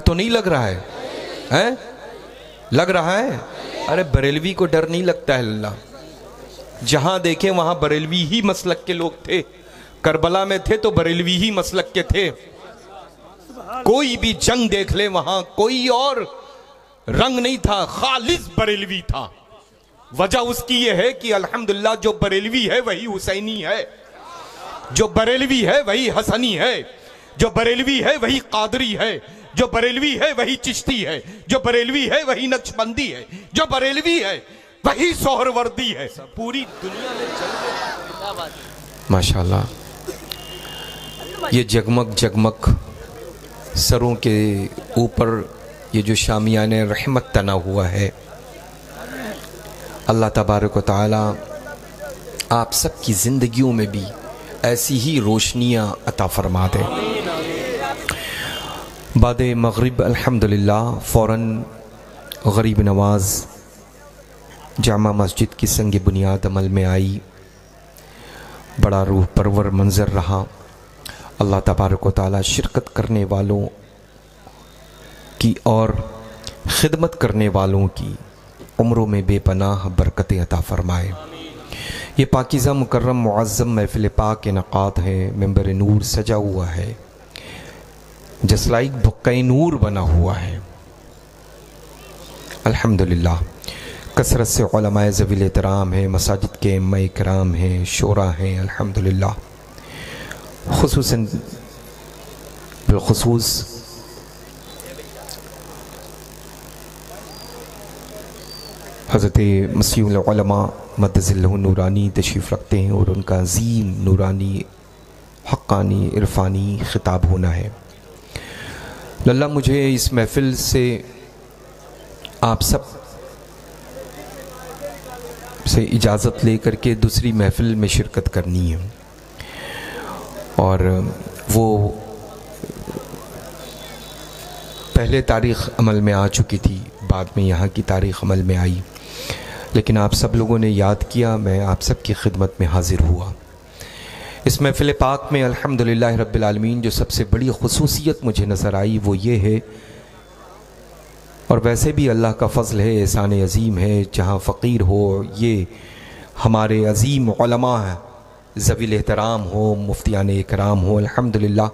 تو نہیں لگ رہا ہے؟ لگ رہا ہے؟ ارے بریلوی کو ڈر نہیں لگتا ہے اللہ، جہاں دیکھیں وہاں بریلوی ہی مسلک کے لوگ تھے، کربلا میں تھے تو بریلوی ہی مسلک کے تھے، کوئی بھی جنگ دیکھ لے وہاں کوئی اور رنگ نہیں تھا، خالص بریلوی تھا۔ وجہ اس کی یہ ہے کہ الحمدللہ جو بریلوی ہے وہی حسینی ہے، جو بریلوی ہے وہی حسنی ہے، جو بریلوی ہے وہی قادری ہے، جو بریلوی ہے وہی چشتی ہے، جو بریلوی ہے وہی نقشبندی ہے، جو بریلوی ہے وہی سہروردی ہے، پوری دنیا میں چل رہے۔ ماشاءاللہ یہ جگمگ جگمگ سروں کے اوپر یہ جو شامیان رحمت تنا ہوا ہے، اللہ تبارک و تعالی آپ سب کی زندگیوں میں بھی ایسی ہی روشنیاں عطا فرما دے۔ بعد مغرب الحمدللہ فوراً غریب نواز جامع مسجد کی سنگ بنیاد عمل میں آئی، بڑا روح پرور منظر رہا۔ اللہ تبارک و تعالی شرکت کرنے والوں کی اور خدمت کرنے والوں کی عمروں میں بے پناہ برکت عطا فرمائے۔ یہ پاکیزہ مکرم معظم محفل پاک انعقاد ہے، ممبر نور سجا ہوا ہے، جسلائک بھقہ نور بنا ہوا ہے۔ الحمدللہ کثرت سے علماء ذوی احترام ہیں، مساجد کے ائمہ کرام ہیں، شورا ہیں، الحمدللہ خصوصاً بالخصوص حضرت مسیح العلماء مدظ اللہ نورانی تشریف رکھتے ہیں اور ان کا عظیم نورانی حقانی عرفانی خطاب ہونا ہے۔ اللہ مجھے اس محفل سے آپ سب سے اجازت لے کر کے دوسری محفل میں شرکت کرنی ہے، اور وہ پہلے تاریخ عمل میں آ چکی تھی، بعد میں یہاں کی تاریخ عمل میں آئی، لیکن آپ سب لوگوں نے یاد کیا، میں آپ سب کی خدمت میں حاضر ہوا۔ اس محفل پاک میں الحمدللہ رب العالمین جو سب سے بڑی خصوصیت مجھے نظر آئی وہ یہ ہے، اور ویسے بھی اللہ کا فضل ہے، احسان عظیم ہے، جہاں فقیر ہو، یہ ہمارے عظیم علماء ہیں، ذوی الاحترام ہو، مفتیان اکرام ہو، الحمدللہ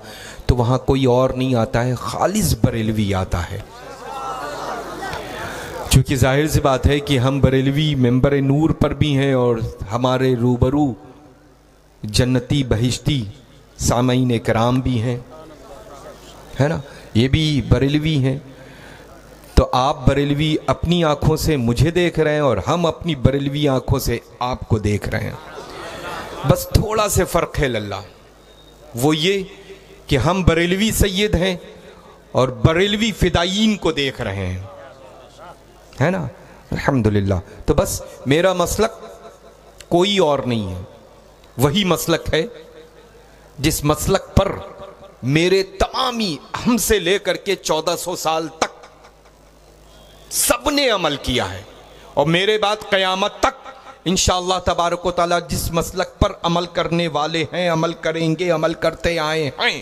تو وہاں کوئی اور نہیں آتا ہے، خالص بریلوی آتا ہے۔ چونکہ ظاہر سی بات ہے کہ ہم بریلوی ممبر نور پر بھی ہیں اور ہمارے روبرو جنتی بہشتی سامعین کرام بھی ہیں، ہے نا، یہ بھی بریلوی ہیں، تو آپ بریلوی اپنی آنکھوں سے مجھے دیکھ رہے ہیں اور ہم اپنی بریلوی آنکھوں سے آپ کو دیکھ رہے ہیں، بس تھوڑا سے فرق ہے للہ، وہ یہ کہ ہم بریلوی سید ہیں اور بریلوی فدائین کو دیکھ رہے ہیں، ہے نا، الحمدللہ تو بس میرا مسلک کوئی اور نہیں ہے، وہی مسلک ہے جس مسلک پر میرے تمامی ہم سے لے کر کے 1400 سال تک سب نے عمل کیا ہے، اور میرے بعد قیامت تک انشاءاللہ تبارک و تعالی جس مسلک پر عمل کرنے والے ہیں، عمل کریں گے، عمل کرتے آئے ہیں،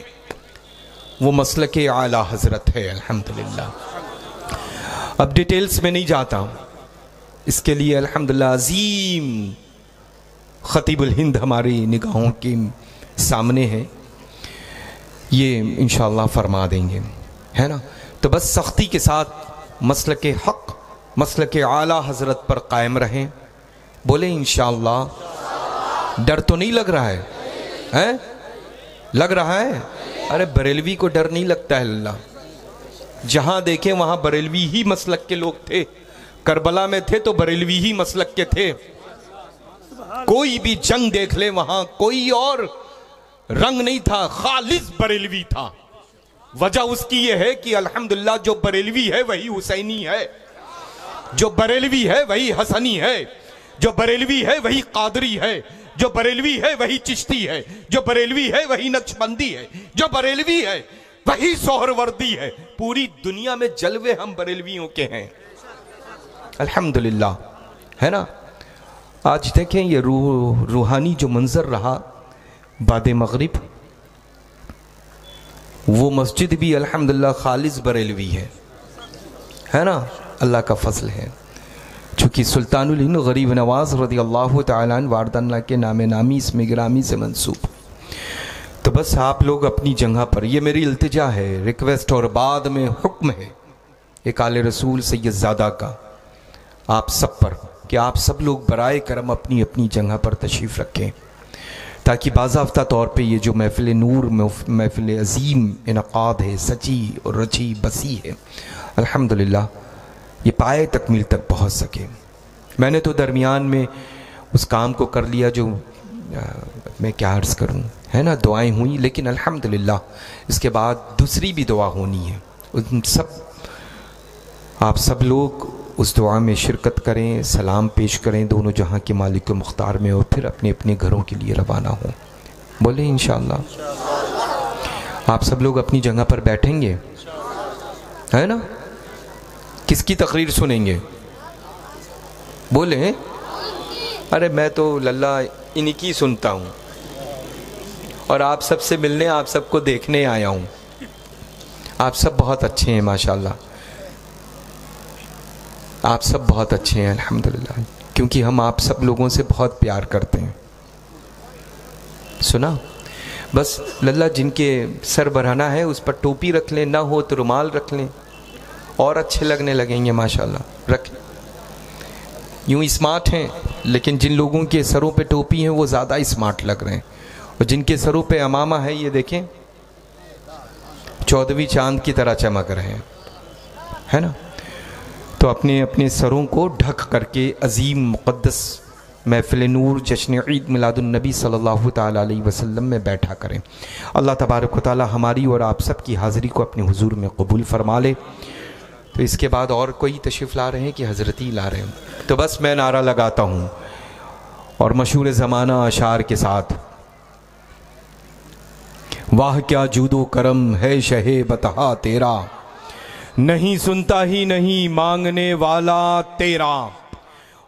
وہ مسلک اعلی حضرت ہے، الحمدللہ۔ اب ڈیٹیلز میں نہیں جاتا ہوں، اس کے لیے الحمدللہ عظیم خطیب الہند ہماری نگاہوں کے سامنے ہے، یہ انشاءاللہ فرما دیں گے، ہے نا، تو بس سختی کے ساتھ مسلک حق، مسلک اعلی حضرت پر قائم رہیں، بولیں انشاءاللہ۔ ڈر تو نہیں لگ رہا ہے؟ لگ رہا ہے؟ ارے بریلوی کو ڈر نہیں لگتا ہے اللہ، جہاں دیکھیں وہاں بریلوی ہی مسلک کے لوگ تھے، کربلا میں تھے تو بریلوی ہی مسلک کے تھے، کوئی بھی جنگ دیکھ لے وہاں کوئی اور رنگ نہیں تھا، خالص بریلوی تھا۔ وجہ اس کی یہ ہے کہ الحمدللہ جو بریلوی ہے وہی حسینی ہے، جو بریلوی ہے وہی حسنی ہے، جو بریلوی ہے وہی قادری ہے، جو بریلوی ہے وہی چشتی ہے، جو بریلوی ہے وہی نقشبندی ہے، جو بریلوی ہے وہی سہروردی ہے، پوری دنیا میں جلوے ہم بریلویوں کے ہیں، الحمدللہ، ہے نا۔ آج دیکھیں یہ روحانی جو منظر رہا بعد مغرب، وہ مسجد بھی الحمدللہ خالص بریلوی ہے نا، اللہ کا فضل ہے، چونکہ سلطان الہند غریب نواز رضی اللہ تعالیٰ عنہ واردن کے نام نامی اسم گرامی سے منسوب۔ تو بس آپ لوگ اپنی جگہ پر، یہ میری التجا ہے، ریکویسٹ اور بعد میں حکم ہے ایک آل رسول سید زادہ کا آپ سب پر، کہ آپ سب لوگ برائے کرم اپنی اپنی جگہ پر تشریف رکھیں، تاکہ باضابطہ طور پہ یہ جو محفل نور محفل عظیم انعقاد ہے، سچی اور رچی بسی ہے، الحمدللہ یہ پائے تکمیل تک پہنچ سکے۔ میں نے تو درمیان میں اس کام کو کر لیا جو میں کیا عرض کروں، ہے نا، دعائیں ہوئیں، لیکن الحمدللہ اس کے بعد دوسری بھی دعا ہونی ہے، ان سب آپ سب لوگ اس دعا میں شرکت کریں، سلام پیش کریں دونوں جہاں کے مالک و مختار میں، اور پھر اپنے اپنے گھروں کے لیے روانہ ہوں۔ بولیں انشاءاللہ۔ آپ سب لوگ اپنی جگہ پر بیٹھیں گے، ہے نا؟ کس کی تقریر سنیں گے؟ بولیں۔ ارے میں تو للہ انہی کی سنتا ہوں، اور آپ سب سے ملنے، آپ سب کو دیکھنے آیا ہوں۔ آپ سب بہت اچھے ہیں ماشاءاللہ، آپ سب بہت اچھے ہیں الحمدللہ، کیونکہ ہم آپ سب لوگوں سے بہت پیار کرتے ہیں۔ سنا؟ بس للہ جن کے سر برہنہ ہے اس پر ٹوپی رکھ لیں، نہ ہو تو رومال رکھ لیں، اور اچھے لگنے لگیں گے ماشاءاللہ، رکھ لیں۔ یوں اسمارٹ ہیں، لیکن جن لوگوں کے سروں پہ ٹوپی ہیں وہ زیادہ اسمارٹ لگ رہے ہیں، اور جن کے سروں پہ امامہ ہے یہ دیکھیں 14ویں چاند کی طرح چمک رہے ہیں، ہے نا؟ تو اپنے اپنے سروں کو ڈھک کر کے عظیم مقدس محفل نور جشن عید میلاد النبی صلی اللہ تعالیٰ علیہ وسلم میں بیٹھا کریں۔ اللہ تبارک و تعالیٰ ہماری اور آپ سب کی حاضری کو اپنے حضور میں قبول فرما لے۔ تو اس کے بعد اور کوئی تشریف لا رہے ہیں کہ حضرت ہی لا رہے ہیں؟ تو بس میں نعرہ لگاتا ہوں اور مشہور زمانہ اشعار کے ساتھ، واہ کیا جود و کرم ہے شہ بتہا تیرا، نہیں سنتا ہی نہیں مانگنے والا تیرا،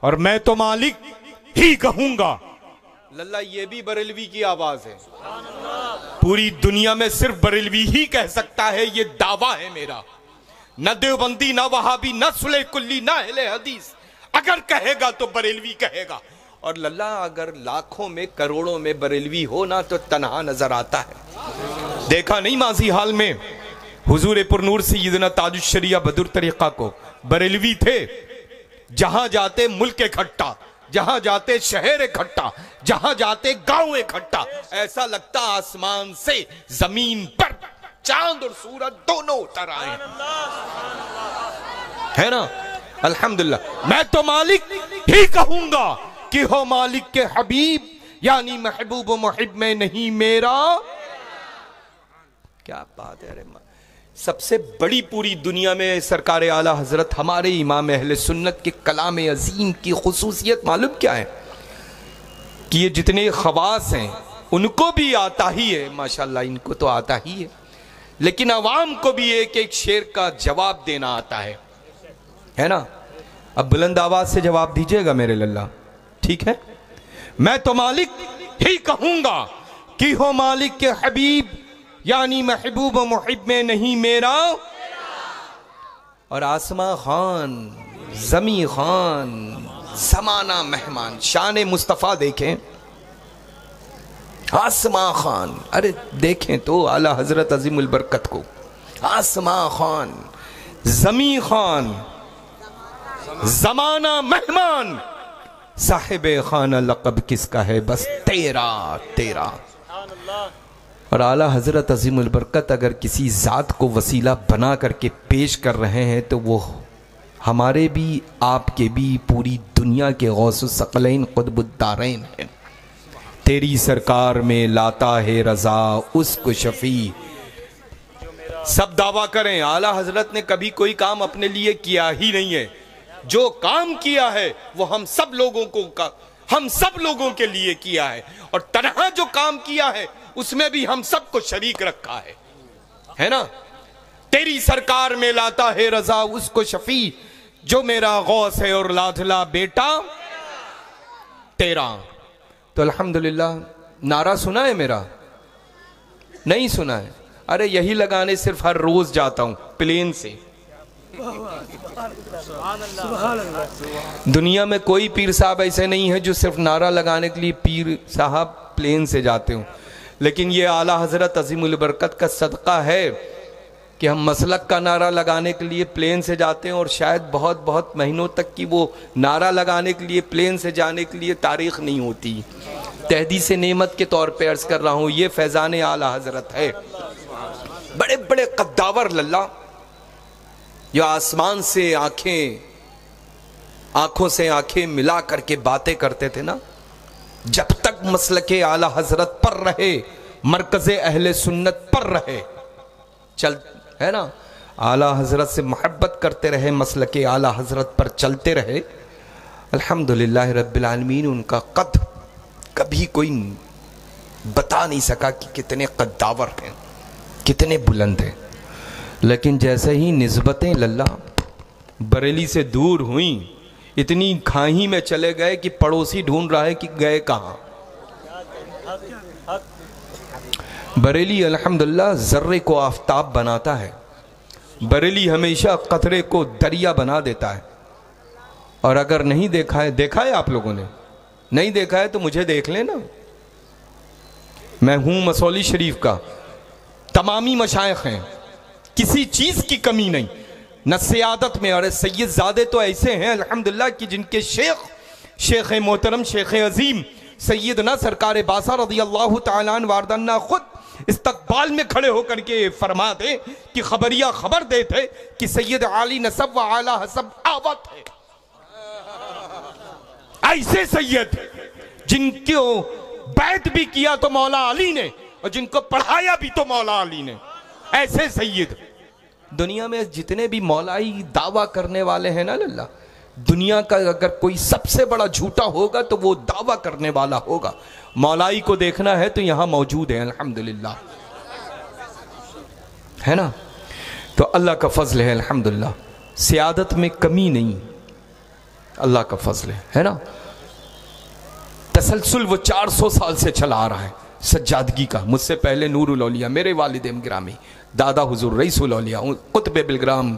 اور میں تو مالک ہی کہوں گا۔ للہ یہ بھی بریلوی کی آواز ہے، پوری دنیا میں صرف بریلوی ہی کہہ سکتا ہے، یہ دعویٰ ہے میرا، نہ دیوبندی، نہ وہابی، نہ صلح کلی، نہ اہل حدیث، اگر کہے گا تو بریلوی کہے گا۔ اور للہ اگر لاکھوں میں کروڑوں میں بریلوی ہو نا تو تنہا نظر آتا ہے۔ دیکھا نہیں ماضی حال میں حضور پر نور سیدنا تاج الشریعہ بدر طریقہ کو بریلوی تھے، جہاں جاتے ملک اکھٹا، جہاں جاتے شہر اکھٹا، جہاں جاتے گاؤں اکھٹا، ایسا لگتا آسمان سے زمین پر چاند اور سورج دونوں اتر آئے ہے نا؟ الحمدللہ میں تو مالک ہی کہوں گا کہ ہو مالک کے حبیب، یعنی محبوب و محب میں نہیں میرا۔ کیا بات ہے، سب سے بڑی پوری دنیا میں سرکار اعلیٰ حضرت ہمارے امام اہل سنت کے کلام عظیم کی خصوصیت معلوم کیا ہے؟ کہ یہ جتنے خواص ہیں ان کو بھی آتا ہی ہے، ماشاءاللہ ان کو تو آتا ہی ہے، لیکن عوام کو بھی ایک ایک شعر کا جواب دینا آتا ہے نا؟ اب بلند آواز سے جواب دیجئے گا میرے للہ، ٹھیک ہے؟ میں تو مالک ہی کہوں گا کہ ہو مالک کے حبیب، یعنی محبوب و محب میں نہیں میرا۔ اور آسماں خان، زمیں خان، زمانہ مہمان، شان مصطفیٰ دیکھیں، آسماں خان، ارے دیکھیں تو اعلیٰ حضرت عظیم البرکت کو، آسماں خان، زمیں خان، زمانہ مہمان، صاحب خانہ لقب کس کا ہے؟ بس تیرا تیرا۔ اور اعلیٰ حضرت عظیم البرکت اگر کسی ذات کو وسیلہ بنا کر کے پیش کر رہے ہیں تو وہ ہمارے بھی، آپ کے بھی، پوری دنیا کے غوث الثقلین قطب الدارین ہیں۔ تیری سرکار میں لاتا ہے رضا اس کو شفیع۔ سب دعویٰ کریں اعلیٰ حضرت نے کبھی کوئی کام اپنے لیے کیا ہی نہیں ہے، جو کام کیا ہے وہ ہم سب لوگوں کے لیے کیا ہے، اور تنہا جو کام کیا ہے اس میں بھی ہم سب کو شریک رکھا ہے نا؟ تیری سرکار میں لاتا ہے رضا اس کو شفیع، جو میرا غوث ہے اور لاڈلا بیٹا تیرا۔ تو الحمدللہ نعرہ سنا ہے میرا؟ نہیں سنا ہے؟ ارے یہی لگانے صرف ہر روز جاتا ہوں پلین سے. دنیا میں کوئی پیر صاحب ایسے نہیں ہے جو صرف نعرہ لگانے کے لیے پیر صاحب پلین سے جاتے ہوں. لیکن یہ اعلیٰ حضرت عظیم البرکت کا صدقہ ہے کہ ہم مسلک کا نعرہ لگانے کے لیے پلین سے جاتے ہیں، اور شاید بہت بہت مہینوں تک کی وہ نعرہ لگانے کے لیے پلین سے جانے کے لیے تاریخ نہیں ہوتی. تحدیث نعمت کے طور پہ عرض کر رہا ہوں، یہ فیضان اعلیٰ حضرت ہے. بڑے بڑے قداور للہ جو آسمان سے آنکھوں سے آنکھیں ملا کر کے باتیں کرتے تھے نا، جب تک مسلک اعلیٰ حضرت پر رہے، مرکز اہل سنت پر رہے، ہے نا، اعلیٰ حضرت سے محبت کرتے رہے، مسلک اعلیٰ حضرت پر چلتے رہے، الحمدللہ رب العالمین ان کا قد کبھی کوئی بتا نہیں سکا کہ کتنے قداور ہیں، کتنے بلند ہیں. لیکن جیسے ہی نسبتیں للہ بریلی سے دور ہوئیں، اتنی کھاہی میں چلے گئے کہ پڑوسی ڈھونڈ رہا ہے کہ گئے کہاں. بریلی الحمدللہ ذرے کو آفتاب بناتا ہے، بریلی ہمیشہ قطرے کو دریا بنا دیتا ہے. اور اگر نہیں دیکھا ہے آپ لوگوں نے نہیں دیکھا ہے تو مجھے دیکھ لیں نا. میں ہوں مسولی شریف کا، تمامی مشائخ ہیں، کسی چیز کی کمی نہیں، نہ سیادت میں. اور سید زادے تو ایسے ہیں الحمدللہ کہ جن کے شیخ محترم، شیخ عظیم سیدنا سرکار باسا رضی اللہ تعالیٰ عنہ واردنا خود استقبال میں کھڑے ہو کر کے فرما دے کہ خبریہ خبر دیتے کہ سید عالی نسب و اعلیٰ حسب آوت ہے. ایسے سید جن کو بیعت بھی کیا تو مولا علی نے، اور جن کو پڑھایا بھی تو مولا علی نے، ایسے سید. دنیا میں جتنے بھی مولائی دعویٰ کرنے والے ہیں نا اللہ، دنیا کا اگر کوئی سب سے بڑا جھوٹا ہوگا تو وہ دعویٰ کرنے والا ہوگا. مولائی کو دیکھنا ہے تو یہاں موجود ہے الحمدللہ، ہے نا. تو اللہ کا فضل ہے الحمدللہ، سیادت میں کمی نہیں، اللہ کا فضل ہے نا. تسلسل وہ 400 سال سے چلا آ رہا ہے سجادگی کا. مجھ سے پہلے نور الاولیاء میرے والد گرامی دادا حضور رئیس الاولیاء قطب بلگرام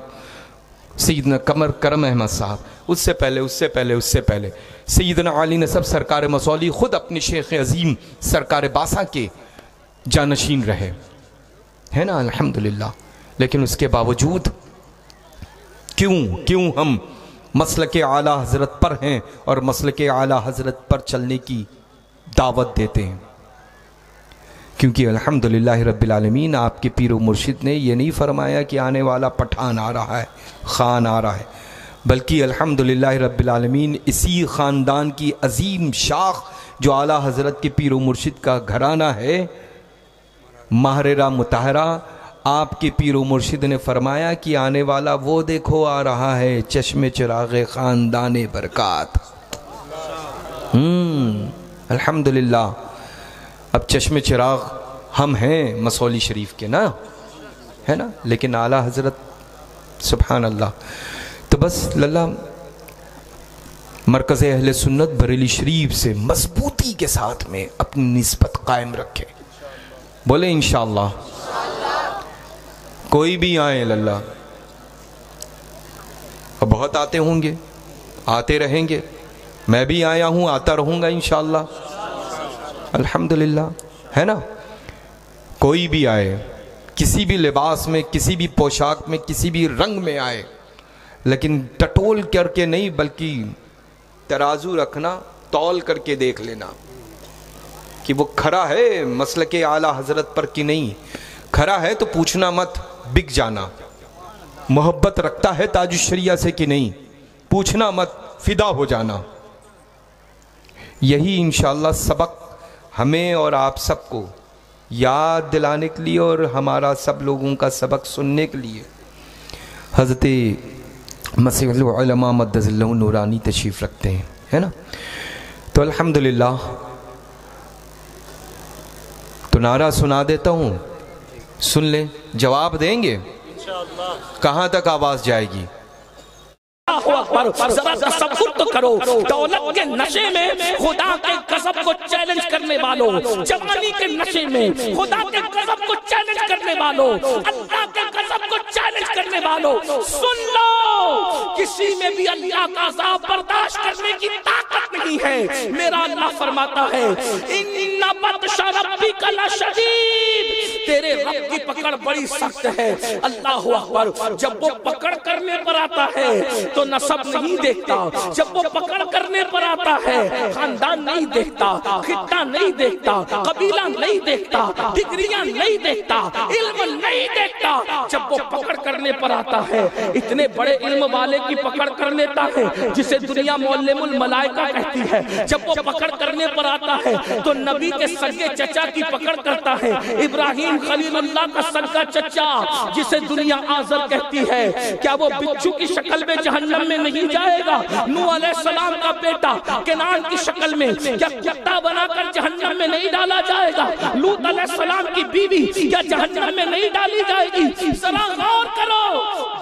سیدنا قمر کرم احمد صاحب، اس سے پہلے سیدنا علی نسب سرکار مسولی خود اپنے شیخ عظیم سرکار باسا کے جانشین رہے، ہے نا الحمدللہ. لیکن اس کے باوجود کیوں ہم مسلک اعلیٰ حضرت پر ہیں اور مسلک اعلیٰ حضرت پر چلنے کی دعوت دیتے ہیں؟ کیونکہ الحمدللہ رب العالمین آپ کے پیر و مرشد نے یہ نہیں فرمایا کہ آنے والا پٹھان آ رہا ہے، خان آ رہا ہے، بلکہ الحمدللہ رب العالمین اسی خاندان کی عظیم شاخ جو اعلیٰ حضرت کے پیر و مرشد کا گھرانہ ہے، ماہرہ مطہرہ، آپ کے پیر و مرشد نے فرمایا کہ آنے والا وہ دیکھو آ رہا ہے چشم چراغ خاندان برکات. الحمدللہ اب چشم چراغ ہم ہیں مسولی شریف کے نا، ہے نا، لیکن اعلیٰ حضرت سبحان اللہ. تو بس للہ مرکز اہل سنت بریلی شریف سے مضبوطی کے ساتھ میں اپنی نسبت قائم رکھے. بولے انشاءاللہ. کوئی بھی آئے للہ، اور بہت آتے ہوں گے، آتے رہیں گے، میں بھی آیا ہوں، آتا رہوں گا انشاءاللہ الحمدللہ، ہے نا. کوئی بھی آئے، کسی بھی لباس میں، کسی بھی پوشاک میں، کسی بھی رنگ میں آئے، لیکن ٹٹول کر کے نہیں بلکہ ترازو رکھنا، تول کر کے دیکھ لینا کہ وہ کھڑا ہے مسلک اعلیٰ حضرت پر کہ نہیں. کھڑا ہے تو پوچھنا مت، بک جانا. محبت رکھتا ہے تاج الشریعہ سے کہ نہیں، پوچھنا مت، فدا ہو جانا. یہی انشاءاللہ سبق ہمیں اور آپ سب کو یاد دلانے کے لیے اور ہمارا سب لوگوں کا سبق سننے کے لیے حضرت مسیح العلماء مدظ اللہ نورانی تشریف رکھتے ہیں، ہے نا. تو الحمدللہ تو نعرہ سنا دیتا ہوں، سن لیں، جواب دیں گے. کہاں تک آواز جائے گی؟ اللہ اکبر ذرا تصور تو کرو، دولت کے نشے میں خدا کے غضب کو چیلنج کرنے والوں، جوانی کے نشے میں خدا کے غضب کو چیلنج کرنے والوں، اللہ کے غضب کو چیلنج کرنے والوں، سن لو کسی میں بھی اللہ کا عذاب برداشت کرنے کی طاقت نہیں ہے۔ میرا اللہ فرماتا ہے ان بطش ربک لشدید، تیرے رب کی پکڑ بڑی سخت ہے۔ اللہ اکبر، جب وہ پکڑ کرنے پر آتا ہے تو نسب نہیں دیکھتا، جب وہ پکڑ کرنے پر آتا ہے خاندان نہیں دیکھتا، خطہ نہیں دیکھتا، قبیلہ نہیں دیکھتا، ڈگریاں نہیں دیکھتا، علم نہیں دیکھتا، جب وہ پکڑ کرنے پر آتا ہے اتنے بڑے علم والے کی پکڑ کر لیتا ہے جسے دنیا معلم الملائکہ کہتی ہے، جب وہ پکڑ کرنے پر آتا ہے تو نبی کے سگے چچا کی پکڑ کرتا ہے، ابراہیم خلیل اللہ کا سگا چچا جسے دنیا آزر کہتی ہے، کیا وہ بچھو کی شکل میں جہنم میں نہیں جائے گا؟ نوح علیہ السلام کا بیٹا کنعان کی شکل میں کیا کتا بنا کر جہنم میں نہیں ڈالا جائے گا؟ لوط علیہ السلام کی بیوی کیا جہنم میں نہیں ڈالی جائے گی؟ ذرا غور کرو،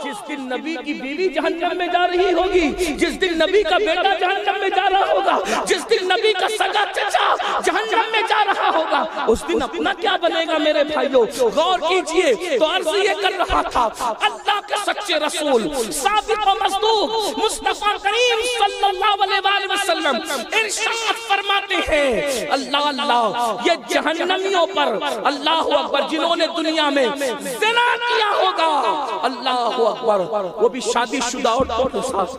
جس دن نبی کی بیوی جہنم میں جا رہی ہوگی، جس دن نبی کا بیٹا جہنم میں جا رہا ہوگا، جس دن نبی کا سگا چچا جہنم میں جا رہا ہوگا، اس دن اپنا کیا بنے گا؟ میرے بھائیوں غور کیجئے۔ تو عرض یہ کر رہا تھا، اللہ کے سچے رسول صادق و مصدوق مصطفیٰ کریم صلی اللہ علیہ وسلم ارشاد فرماتے ہیں اللہ اللہ یہ جہنمیوں پر اللہ اکبر جنہوں نے دنیا میں زنا کیا ہوگا، اللہ اکبر وہ بھی شادی شدہ عورتوں کے ساتھ،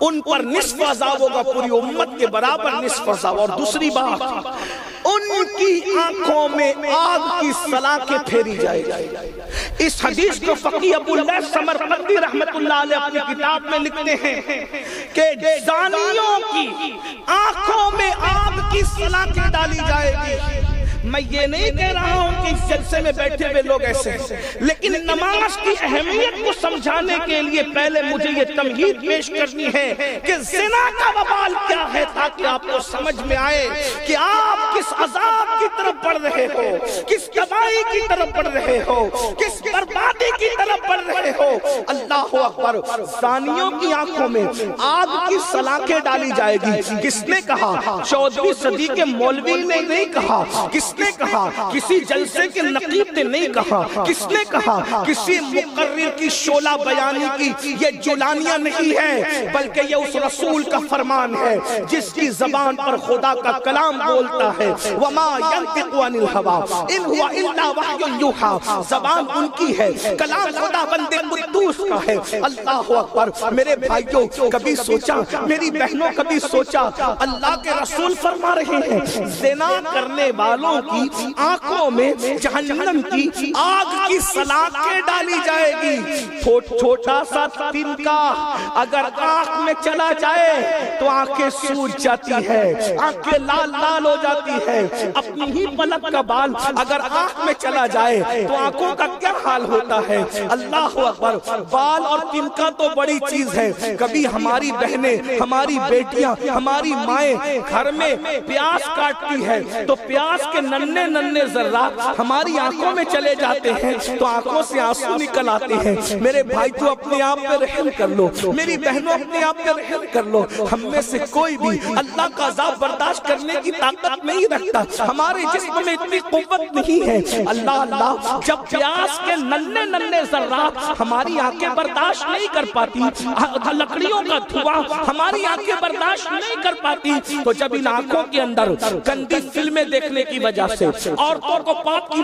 ان پر نصف عذاب ہوگا، پوری امت کے برابر نصف عذاب۔ اور دوسری بات، ان کی آنکھوں میں آگ کی سلاخیں پھیری جائے گی۔ اس حدیث کو فقیہ ابو اللیث سمرقندی رحمت اللہ علیہ اپنی کتاب میں لکھتے ہیں کہ زانیوں کی آنکھوں میں آگ کی سلاخیں ڈالی جائے گی۔ میں یہ نہیں کہہ رہا ہوں کہ اس جلسے میں بیٹھے ہوئے لوگ ایسے ہیں، لیکن نماز کی اہمیت کو سمجھانے کے لیے پہلے مجھے یہ تمہید پیش کرنی ہے کہ زنا کا وبال کیا ہے، تاکہ آپ کو سمجھ میں آئے کہ آپ کس عذاب کی طرف بڑھ رہے ہو، کس تباہی کی طرف بڑھ رہے ہو، کس بربادی کی طرف بڑھ رہے ہو۔ اللہ اکبر، زانیوں کی آنکھوں میں آگ کی سلاخیں ڈالی جائے گی۔ کس نے کہا؟ 14ویں صدی کے مولوی نے نہیں کہا، کس نے کہا؟ کسی جلسے کے نقیب نے نہیں کہا، کس نے کہا؟ کسی مقرر کی شعلہ بیانی کی یہ جولانیاں نہیں ہے، بلکہ یہ اس رسول کا فرمان ہے جس کی زبان پر خدا کا کلام بولتا ہے، وما ينطق عن الهوى ان هو الا وحی یوحی، زبان ان کی ہے، کلام خدا بند قدوس کا ہے۔ اللہ اکبر، میرے بھائیوں کبھی سوچا، میری بہنوں کبھی سوچا، اللہ کے رسول فرما رہے ہیں زنا کرنے والوں کی آنکھوں میں جہنم کی آگ کی سلاخیں ڈالی جائے گی۔ چھوٹا سا تنکا اگر آنکھ میں چلا جائے تو آنکھیں سوج جاتی ہے، آنکھیں لال لال ہو جاتی ہے۔ اپنی ہی پلک کا بال اگر آنکھ میں چلا جائے تو آنکھوں کا کیا حال ہوتا ہے؟ اللہ اکبر، بال اور تنکا تو بڑی چیز ہے، کبھی ہماری بہنیں، ہماری بیٹیاں، ہماری مائیں گھر میں پیاز کاٹتی ہے تو پیاز کے ننھے ننھے ذرات ہماری آنکھوں میں چلے جاتے ہیں تو آنکھوں سے آنسو نکل آتے ہیں۔ میرے بھائی تو اپنے آپ پہ رحم کر لو، میری بہنوں اپنے آپ پہ رحم کر لو۔ ہم میں سے کوئی بھی اللہ کا عذاب برداشت کرنے کی طاقت نہیں رکھتا، ہمارے جسم میں اتنی قوت نہیں ہے۔ اللہ اللہ، جب پیاز کے ننھے ننھے ذرات ہماری آنکھیں برداشت نہیں کر پاتی، لکڑیوں کا دھواں ہماری آنکھیں برداشت نہیں کر پاتی، تو جب ان آنکھوں کے اندر گندی فلمیں دیکھنے کی وجہ سے، عورتوں کو پاپ کی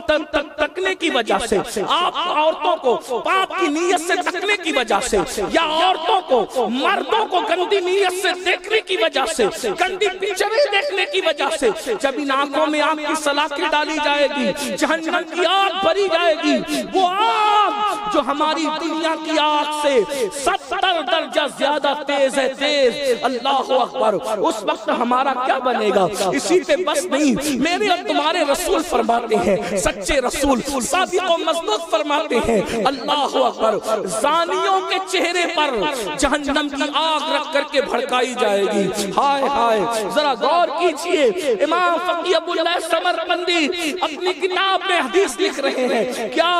تکنے کی وجہ سے، آپ عورتوں کو پاپ کی نیت سے تکنے کی وجہ سے، یا عورتوں کو مردوں کو گندی نیت سے دیکھنے کی وجہ سے، گندی پکچریں دیکھنے کی وجہ سے، جب ان آنکھوں میں آگ کی سلاخیں ڈالی جائے گی، جہنم کی آگ بھری جائے گی، وہ آگ جو ہماری دنیا کی آگ سے 70 درجہ زیادہ تیز ہے، تیز۔ اللہ اکبر، اس وقت ہمارا کیا بنے گا؟ اسی پہ بس نہیں، میرے اور تمہارے تمہارے رسول فرماتے ہیں، سچے رسول صادق و مصدوق فرماتے ہیں، اللہ اکبر، زانیوں کے چہرے پر جہنم کی آگ رکھ کر کے بھڑکائی جائے گی۔ ہائے ہائے، ذرا غور کیجئے، امام فقی ابو اللہ سمرقندی اپنی کتاب میں حدیث لکھ رہے ہیں، کیا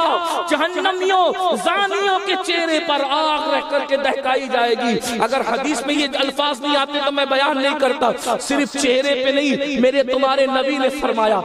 جہنمیوں زانیوں کے چہرے پر آگ رکھ کر کے دہکائی جائے گی۔ اگر حدیث میں یہ الفاظ نہیں آتے تو میں بیان نہیں کرتا، صرف چہرے پہ نہیں، میرے تمہارے نبی نے فرمایا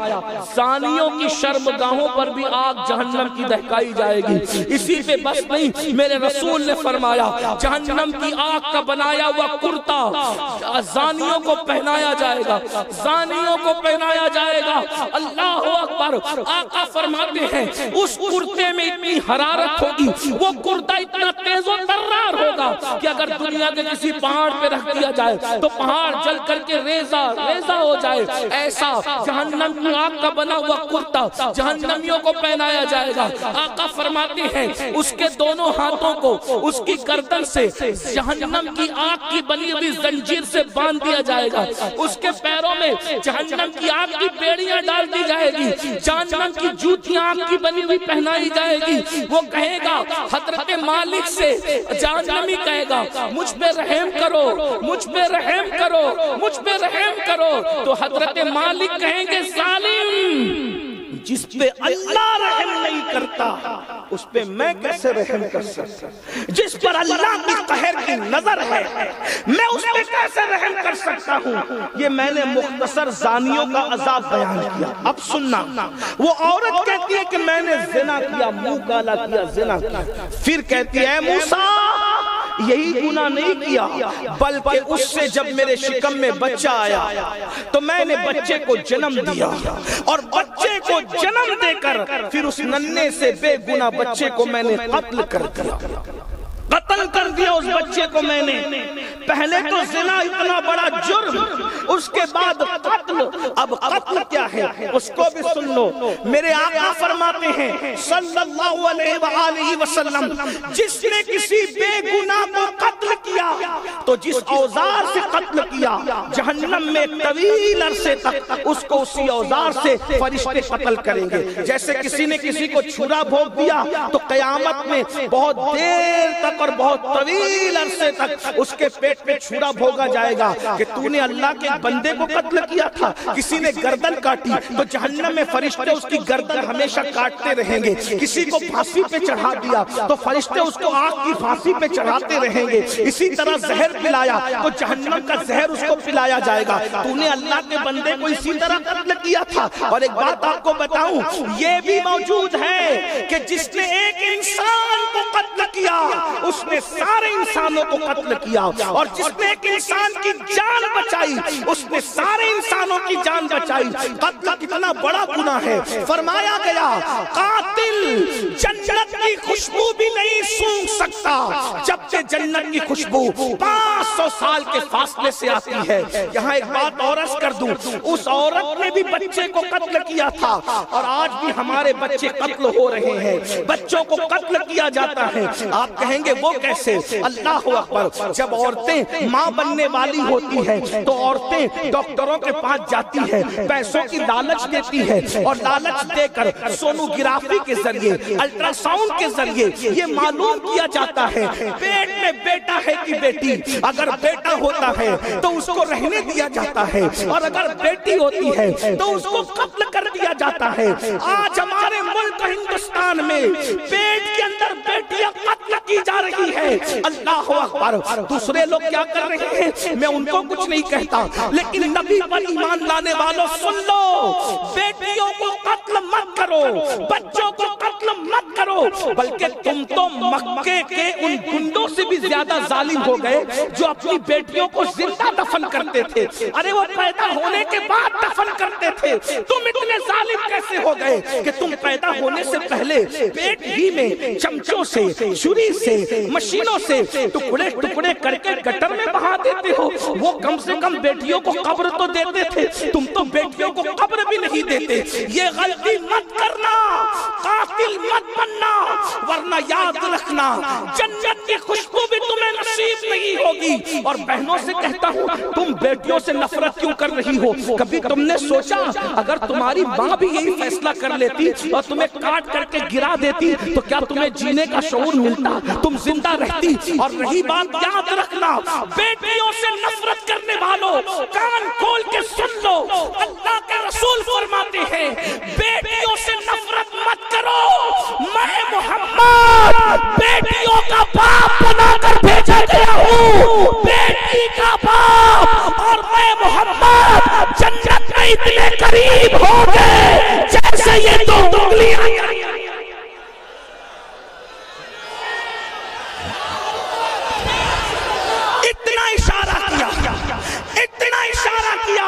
زانیوں کی شرمگاہوں پر بھی آگ جہنم کی دہکائی جائے گی۔ اسی پہ بس نہیں، میرے رسول نے فرمایا جہنم کی آگ کا بنایا ہوا کرتا زانیوں کو پہنایا جائے گا، زانیوں کو پہنایا جائے گا۔ اللہ اکبر، آقا فرماتے ہیں اس کرتے میں اتنی حرارت ہوگی، وہ کرتا اتنا تیز و ترار ہوگا کہ اگر دنیا کے کسی پہاڑ پہ رکھ دیا جائے تو پہاڑ جل کر کے ریزہ ہو جائے۔ ایسا جہنم کی آگ کا بنا ہوا کرتا جہنمیوں کو پہنایا جائے گا۔ آقا فرماتے ہیں اس کے دونوں ہاتھوں کو اس کی گردن سے جہنم کی آگ کی بنی ہوئی زنجیر سے باندھ دیا جائے گا، اس کے پیروں میں جہنم کی آگ کی بیڑیاں ڈال دی جائے گی، جہنم کی جوتیاں آگ کی بنی ہوئی پہنائی جائے گی۔ وہ کہے گا حضرت مالک سے، جہنمی کہے گا مجھ پہ رحم کرو، مجھ پہ رحم کرو، مجھ پہ رحم کرو، تو حضرت مالک کہیں گے ظالم، جس پہ اللہ رحم نہیں کرتا اس پہ میں کیسے رحم کر سکتا، جس پر اللہ کی قہر کی نظر ہے میں اس پہ کیسے رحم کر سکتا ہوں۔ یہ میں نے مختصر زانیوں کا عذاب بیان کیا۔ اب سننا، وہ عورت کہتی ہے کہ میں نے زنا کیا، منہ کالا کیا، زنا کیا، پھر کہتی ہے موسیٰ یہی گناہ نہیں کیا، بلکہ اس سے جب میرے شکم میں بچہ آیا تو میں نے بچے کو جنم دیا، اور بچے کو جنم دے کر پھر اس ننھے سے بے گناہ بچے کو میں نے قتل کر دیا، قتل کر دیا اس بچے کو میں نے۔ پہلے تو زنا اتنا بڑا جرم، اس کے بعد قتل، اب قتل کیا ہے اس کو بھی سن لو۔ میرے آقا فرماتے ہیں صلی اللہ علیہ وآلہ وسلم، جس نے کسی بے گناہ کو قتل کیا تو جس اوزار سے قتل کیا جہنم میں طویل عرصے تک اس کو اسی اوزار سے فرشتے قتل کریں گے۔ جیسے کسی نے کسی کو چھرا بھونک دیا تو قیامت میں بہت دیر تک اور بہت طویل عرصے تک اس کے پیٹ پہ چھرا بھوگا جائے گا کہ تو نے اللہ کے بندے کو قتل کیا تھا۔ کسی نے گردن کاٹی تو جہنم میں فرشتے اس کی گردن ہمیشہ کاٹتے رہیں گے۔ کسی کو پھانسی پہ چڑھا دیا تو فرشتے اس کو آگ کی پھانسی پہ چڑھاتے رہیں گے۔ اسی طرح زہر پلایا تو جہنم کا زہر اس کو پلایا جائے گا۔ تو نے اللہ کے بندے کو اسی طرح قتل کیا تھا۔ اور ایک بات آپ کو بتاؤں، یہ بھی موجود ہے کہ جس نے ایک انسان کو قتل کیا اس نے سارے انسانوں کو قتل کیا، اور جس نے ایک انسان کی جان بچائی اس نے سارے انسانوں کی جان بچائی۔ قتل کتنا بڑا گناہ ہے۔ فرمایا گیا قاتل جنت کی خوشبو بھی نہیں سونگھ سکتا جبکہ جنت کی خوشبو 500 سال کے فاصلے سے آتی ہے۔ یہاں ایک بات اور عرض کر دوں، اس عورت نے بھی بچے کو قتل کیا تھا، اور آج بھی ہمارے بچے قتل ہو رہے ہیں، بچوں کو قتل کیا جاتا ہے۔ آپ کہیں گے وہ کیسے؟ اللہ اکبر، جب عورتیں ماں بننے والی ہوتی ہیں تو عورتیں ڈاکٹروں کے پاس جاتی ہیں، پیسوں کی لالچ دیتی ہے، اور لالچ دے کر سونوگرافی کے ذریعے، الٹرا ساؤنڈ کے ذریعے یہ معلوم کیا جاتا ہے پیٹ میں بیٹا ہے کہ بیٹی۔ اگر بیٹا ہوتا ہے تو اس کو رہنے دیا جاتا ہے، اور اگر بیٹی ہوتی ہے تو اس کو قتل کر دیا جاتا ہے۔ آج ہمارے ملک ہندوستان میں پیٹ کے اندر بیٹیاں قتل کی جا رہی ہے۔ اللہ اکبر، دوسرے لوگ کیا کر رہے ہیں میں ان کو کچھ نہیں کہتا، لیکن نبی پر ایمان لانے والوں سن لو، بیٹیوں کو قتل مت کرو، بچوں کو قتل مت کرو، بلکہ تم تو مکے کے ان گنڈوں سے بھی زیادہ ظالم ہو گئے جو اپنی بیٹیوں کو زندہ دفن کرتے تھے۔ ارے وہ پیدا ہونے کے بعد دفن کرتے تھے، تم اتنے ظالم کیسے ہو گئے کہ تم پیدا ہونے سے پہلے پیٹ ہی میں چمچوں سے، چھری سے، مشینوں سے ٹکڑے ٹکڑے کر کے گٹر میں بہا دیتے ہو؟ وہ کم سے کم بیٹیوں کو قبر تو دیتے تھے، تم تو بیٹیوں کو قبر بھی نہیں دیتے۔ یہ غلطی مت کرنا، قاتل مت بننا، ورنہ یاد رکھنا جنت کی خوشبو بھی تمہیں نصیب نہیں ہوگی. اور بہنوں سے کہتا ہوں تم بیٹیوں سے نفرت کیوں کر رہی ہو؟ کبھی تم نے سوچا اگر تمہاری ماں بھی یہی فیصلہ کر لیتی اور تمہیں کاٹ کر کے گرا دیتی تو کیا تمہیں جینے کا شعور ملتا؟ تم زندہ رہتی. اور رہی بات یاد رکھنا بیٹیوں سے نفرت کرنے والوں کان کھول کے سن لو, اللہ کے رسول فرماتے ہیں بیٹیوں سے نفرت مت کرو, میں محمد بیٹیوں کا باپ بنا کر بھیجا گیا ہوں, بیٹی کا باپ, اور میں محمد جنت میں اتنے قریب ہو گئے جیسے یہ دو انگلیاں. اتنا اشارہ کیا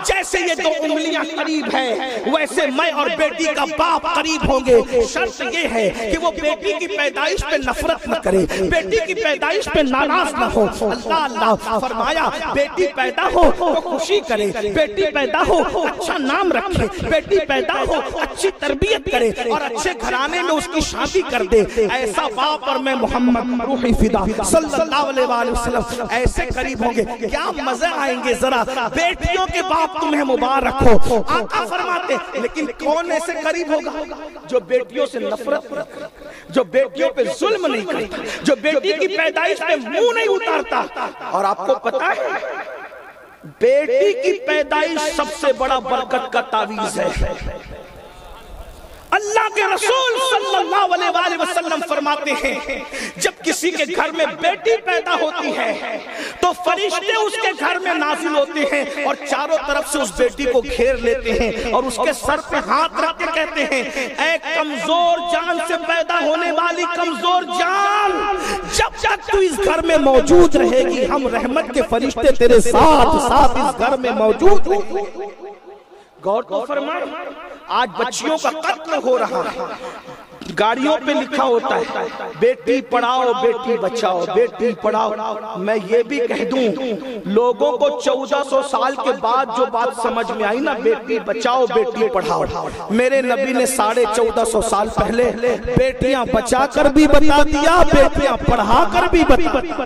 جیسے یہ دو انگلیاں قریب ہیں ویسے میں اور بیٹی کا باپ قریب ہوں گے. شرط یہ ہے کہ وہ بیٹی کی پیدائش پہ نفرت نہ کرے, بیٹی کی پیدائش پہ ناراض نہ ہو. اللہ فرمایا بیٹی پیدا ہو تو خوشی کرے, بیٹی پیدا ہو اچھا نام رکھے, بیٹی پیدا ہو اچھی تربیت کرے اور اچھے گھرانے میں اس کی شادی کر دے. ایسا باپ اور میں محمد روحی فدا صلی اللہ علیہ وآلہ وسلم ایسے قریب ہوں گے. کیا مزے آئیں گے ذرا, بیٹیوں کے باپ تمہیں مبارک ہو. آقا فرماتے لیکن کون ایسے قریب ہوگا جو بیٹیوں سے نفرت کرتا, جو بیٹیوں پہ ظلم نہیں کرتا, جو بیٹی کی پیدائش پہ منہ نہیں اتارتا. اور آپ کو پتا ہے بیٹی کی پیدائش سب سے بڑا برکت کا تعویذ ہے. اللہ کے رسول صلی اللہ علیہ وآلہ وسلم فرماتے ہیں جب کسی کے گھر میں بیٹی پیدا ہوتی ہے تو فرشتے اس کے گھر میں نازل ہوتے ہیں اور چاروں طرف سے اس بیٹی کو گھیر لیتے ہیں اور اس کے سر پہ ہاتھ رکھ کے کہتے ہیں اے کمزور جان سے پیدا ہونے والی کمزور جان, جب تک تو اس گھر میں موجود رہے گی ہم رحمت کے فرشتے تیرے ساتھ ساتھ اس گھر میں موجود رہیں گے. غور تو فرمائیں, آج بچیوں کا قتل ہو رہا ہے, گاڑیوں پہ لکھا ہوتا ہے بیٹی پڑھاؤ بیٹی بچاؤ, بیٹی پڑھاؤ. میں یہ بھی کہہ دوں لوگوں کو 1400 سال کے بعد جو بات سمجھ میں آئی نا بیٹی بچاؤ بیٹی پڑھاؤ, میرے نبی نے 1450 سال پہلے بیٹیاں بچا کر بھی بتا دیا, بیٹیاں پڑھا کر بھی بتا دیا.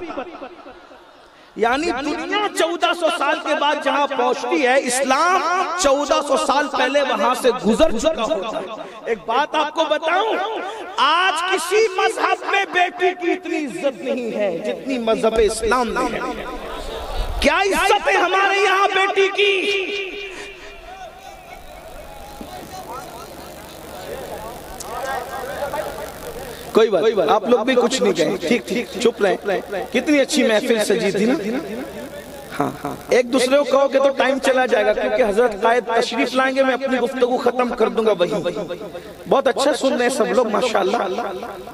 یعنی دنیا 1400 سال کے بعد جہاں پہنچتی ہے اسلام 1400 سال پہلے وہاں سے گزر چکا ہوتا ہے. ایک بات آپ کو بتاؤں, آج کسی مذہب میں بیٹی کی اتنی عزت نہیں ہے جتنی مذہب اسلام میں ہے. کیا عزت ہے ہمارے یہاں بیٹی کی. کوئی بات آپ لوگ بھی کچھ نہیں کہیں, ٹھیک ٹھیک چپ رہیں. کتنی اچھی محفل سجی تھی نا. ہاں ایک دوسرے کو کہو کہ تو ٹائم چلا جائے گا کیونکہ حضرت قائد تشریف لائیں گے, میں اپنی گفتگو ختم کر دوں گا. وہی بہت اچھا سن رہے ہیں سب لوگ ماشاءاللہ.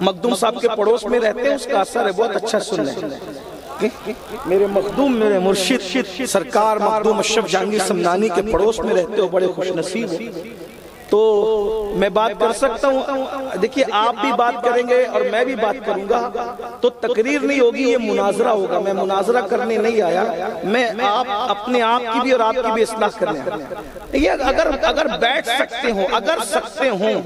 مخدوم صاحب کے پڑوس میں رہتے ہیں, اس کا اثر ہے, بہت اچھا سن رہے ہیں. میرے مخدوم میرے مرشد سرکار مخدوم اشرف جہانگیر سمنانی کے پڑوس میں رہتے ہو, بڑے خوش نصیب ہو. تو میں بات کر سکتا ہوں, دیکھیے آپ بھی بات کریں گے اور میں بھی بات کروں گا تو تقریر نہیں ہوگی, یہ مناظرہ ہوگا. میں مناظرہ کرنے نہیں آیا, میں آپ اپنے آپ کی بھی اور آپ کی بھی اصلاح کرنے آیا. یہ اگر بیٹھ سکتے ہوں, اگر سکتے ہوں,